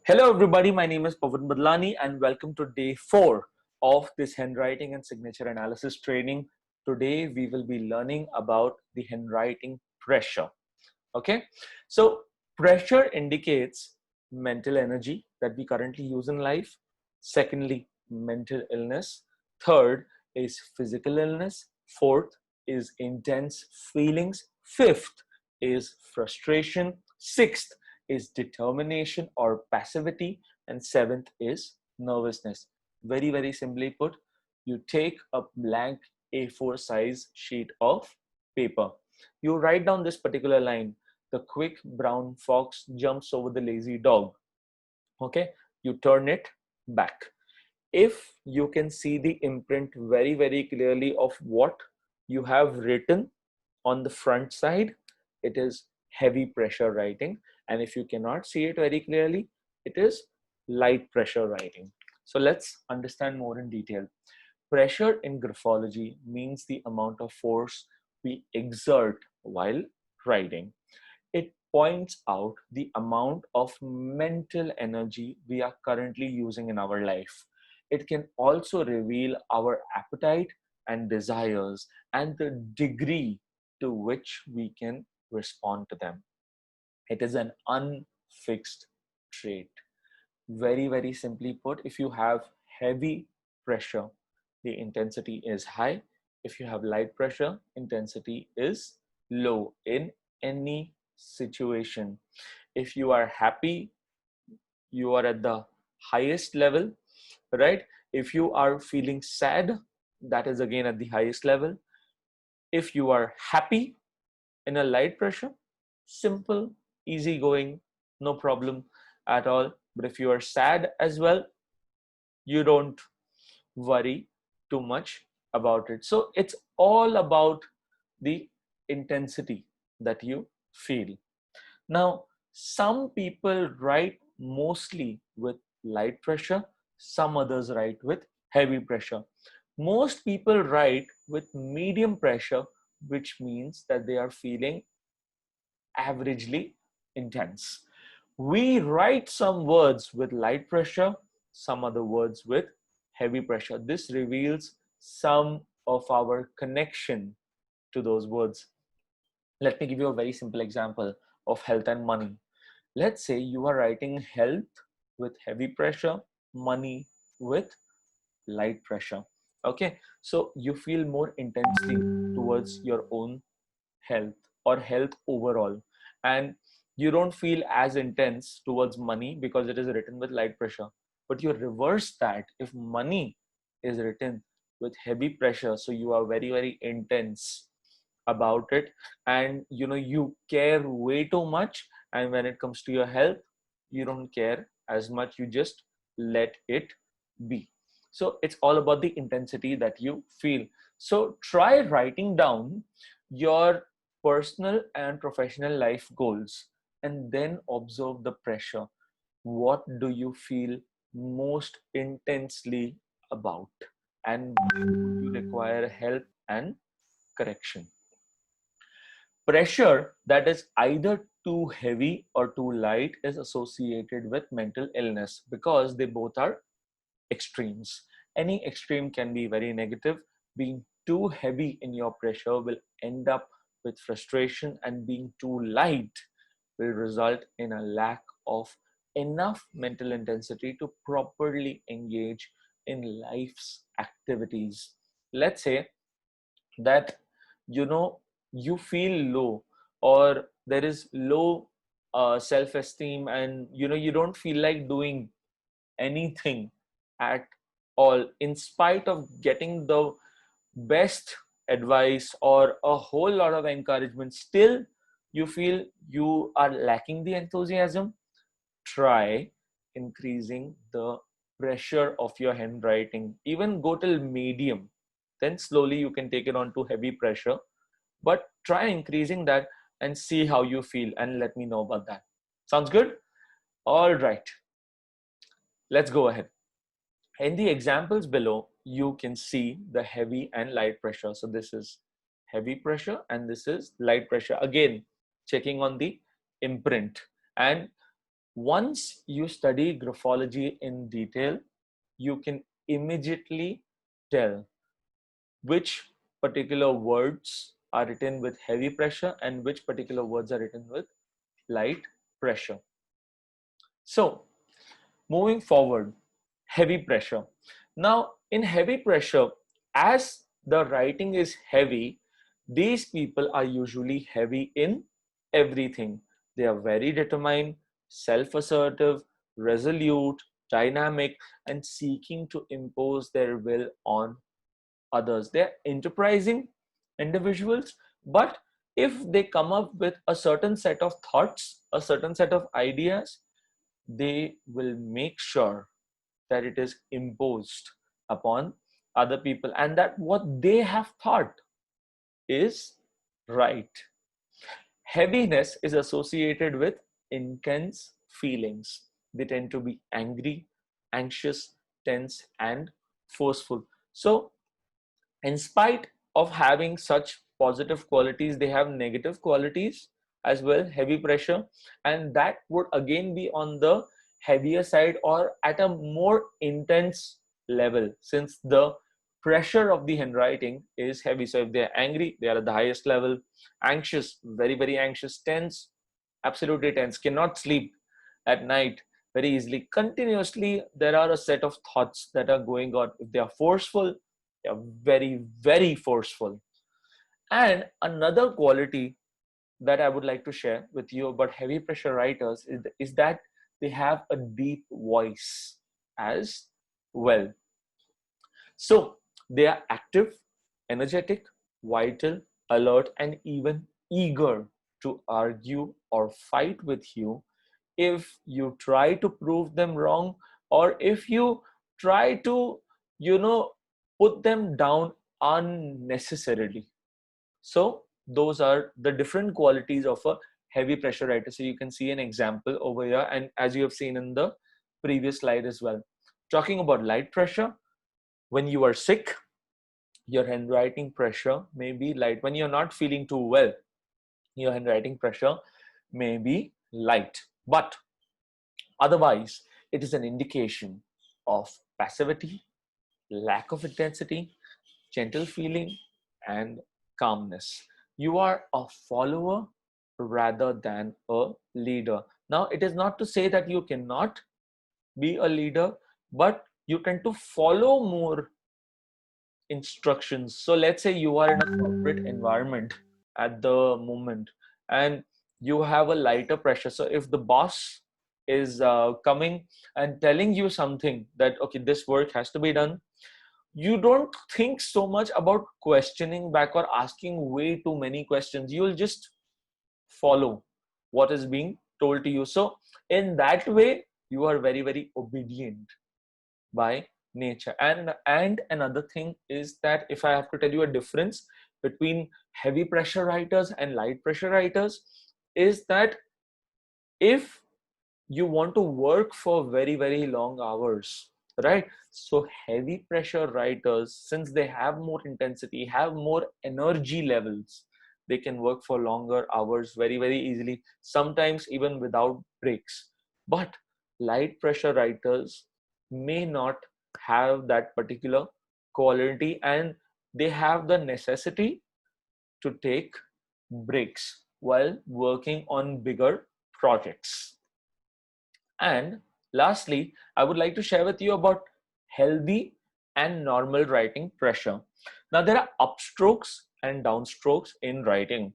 Hello, everybody. My name is Pavan Badlani, and welcome to day 4 of this handwriting and signature analysis training. Today, we will be learning about the handwriting pressure. Okay, so pressure indicates mental energy that we currently use in life. Secondly, mental illness. Third is physical illness. Fourth is intense feelings. Fifth is frustration. Sixth is determination or passivity. And seventh is nervousness. Very, very simply put, you take a blank A4 size sheet of paper. You write down this particular line: the quick brown fox jumps over the lazy dog. Okay, you turn it back. If you can see the imprint very, very clearly of what you have written on the front side, it is heavy pressure writing. And if you cannot see it very clearly, it is light pressure writing. So let's understand more in detail. Pressure in graphology means the amount of force we exert while writing. It points out the amount of mental energy we are currently using in our life. It can also reveal our appetite and desires and the degree to which we can respond to them. It is an unfixed trait. Very, very simply put, if you have heavy pressure, the intensity is high. If you have light pressure, intensity is low in any situation. If you are happy, you are at the highest level, right? If you are feeling sad, that is again at the highest level. If you are happy in a light pressure, simple, easy going, no problem at all. But if you are sad as well, you don't worry too much about it. So it's all about the intensity that you feel. Now, some people write mostly with light pressure, some others write with heavy pressure. Most people write with medium pressure, which means that they are feeling averagely intense. We write some words with light pressure, some other words with heavy pressure. This reveals some of our connection to those words. Let me give you a very simple example of health and money. Let's say you are writing health with heavy pressure, money with light pressure. Okay, so you feel more intensely towards your own health or health overall, and you don't feel as intense towards money because it is written with light pressure. But you reverse that if money is written with heavy pressure, so you are very, very intense about it, and you care way too much, and when it comes to your health, you don't care as much, you just let it be. So it's all about the intensity that you feel. So try writing down your personal and professional life goals and then observe the pressure. What do you feel most intensely about, and do you require help and correction? Pressure that is either too heavy or too light is associated with mental illness because they both are extremes. Any extreme can be very negative. Being too heavy in your pressure will end up with frustration, and being too light will result in a lack of enough mental intensity to properly engage in life's activities. Let's say that you know you feel low, or there is low self-esteem, and you don't feel like doing anything at all in spite of getting the best advice or a whole lot of encouragement. Still you feel you are lacking the enthusiasm. Try increasing the pressure of your handwriting. Even go till medium, then slowly you can take it on to heavy pressure. But try increasing that and see how you feel, and let me know about that. Sounds good? All right, let's go ahead. In the examples below, you can see the heavy and light pressure. So this is heavy pressure and this is light pressure. Again, checking on the imprint. And Once you study graphology in detail, you can immediately tell which particular words are written with heavy pressure and which particular words are written with light pressure. So, moving forward, heavy pressure. Now, in heavy pressure, as the writing is heavy, these people are usually heavy in everything. They are very determined, self assertive, resolute, dynamic, and seeking to impose their will on others. They're enterprising individuals, but if they come up with a certain set of thoughts, a certain set of ideas, they will make sure that it is imposed upon other people and that what they have thought is right. Heaviness is associated with intense feelings. They tend to be angry, anxious, tense, and forceful. So, in spite of having such positive qualities, they have negative qualities as well, heavy pressure, and that would again be on the heavier side or at a more intense level, since the pressure of the handwriting is heavy. So if they're angry, they are at the highest level. Anxious, very very anxious. Tense, absolutely tense, cannot sleep at night very easily. Continuously there are a set of thoughts that are going on. If they are forceful, they are very very forceful. And another quality that I would like to share with you about heavy pressure writers is that they have a deep voice as well. So they are active, energetic, vital, alert, and even eager to argue or fight with you if you try to prove them wrong, or if you try to, you know, put them down unnecessarily. So those are the different qualities of a heavy pressure writer. So you can see an example over here, and as you have seen in the previous slide as well. Talking about light pressure, when you are sick, your handwriting pressure may be light. When you're not feeling too well, your handwriting pressure may be light. But otherwise, it is an indication of passivity, lack of intensity, gentle feeling, and calmness. You are a follower rather than a leader. Now, it is not to say that you cannot be a leader, but you tend to follow more instructions. So let's say you are in a corporate environment at the moment and you have a lighter pressure. So if the boss is coming and telling you something that, okay, this work has to be done, you don't think so much about questioning back or asking way too many questions. You'll just follow what is being told to you. So in that way, you are very, very obedient by nature. And another thing is that if I have to tell you a difference between heavy pressure writers and light pressure writers, is that if you want to work for very very long hours, right? So heavy pressure writers, since they have more intensity, have more energy levels, they can work for longer hours very very easily, sometimes even without breaks. But light pressure writers may not have that particular quality, and they have the necessity to take breaks while working on bigger projects. And lastly, I would like to share with you about healthy and normal writing pressure. Now, there are upstrokes and downstrokes in writing.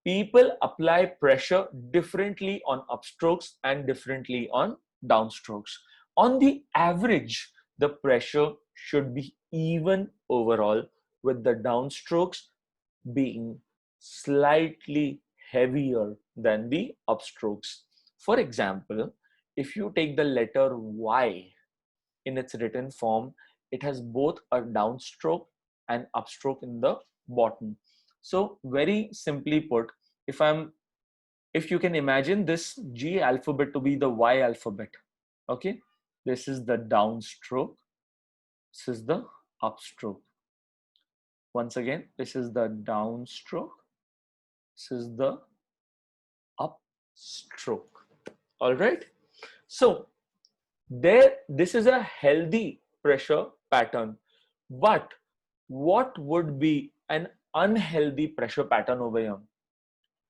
People apply pressure differently on upstrokes and differently on downstrokes. On the average, the pressure should be even overall, with the downstrokes being slightly heavier than the upstrokes. For example, if you take the letter Y in its written form, it has both a downstroke and upstroke in the bottom. So very simply put, if you can imagine this G alphabet to be the Y alphabet, okay, this is the downstroke, this is the upstroke. Once again, this is the downstroke, this is the upstroke. All right. So this is a healthy pressure pattern. But what would be an unhealthy pressure pattern over here?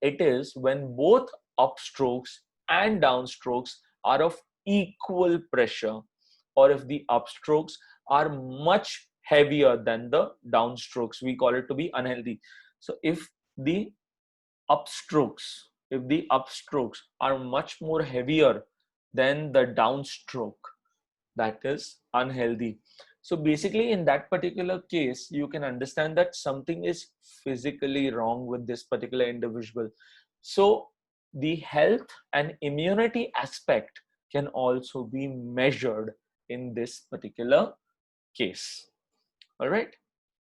It is when both upstrokes and downstrokes are of equal pressure, or if the upstrokes are much heavier than the downstrokes, we call it to be unhealthy. So the upstrokes if the upstrokes are much more heavier than the downstroke, that is unhealthy. So basically, in that particular case, you can understand that something is physically wrong with this particular individual. So the health and immunity aspect can also be measured in this particular case. All right.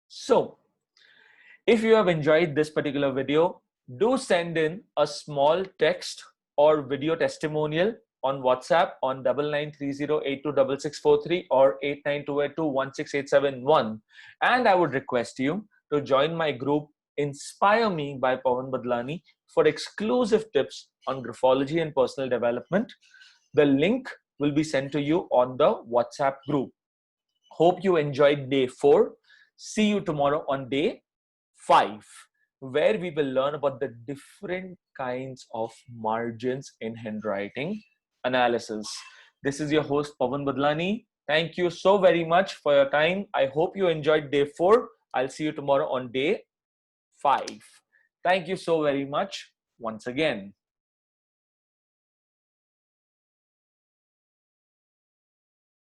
So if you have enjoyed this particular video, do send in a small text or video testimonial on WhatsApp on 9930826643 or 8928216871. And I would request you to join my group Inspire Me by Pawan Badlani for exclusive tips on graphology and personal development. The link will be sent to you on the WhatsApp group. Hope you enjoyed day 4. See you tomorrow on day 5, where we will learn about the different kinds of margins in handwriting analysis. This is your host, Pawan Badlani. Thank you so very much for your time. I hope you enjoyed day 4. I'll see you tomorrow on day 5. Thank you so very much once again.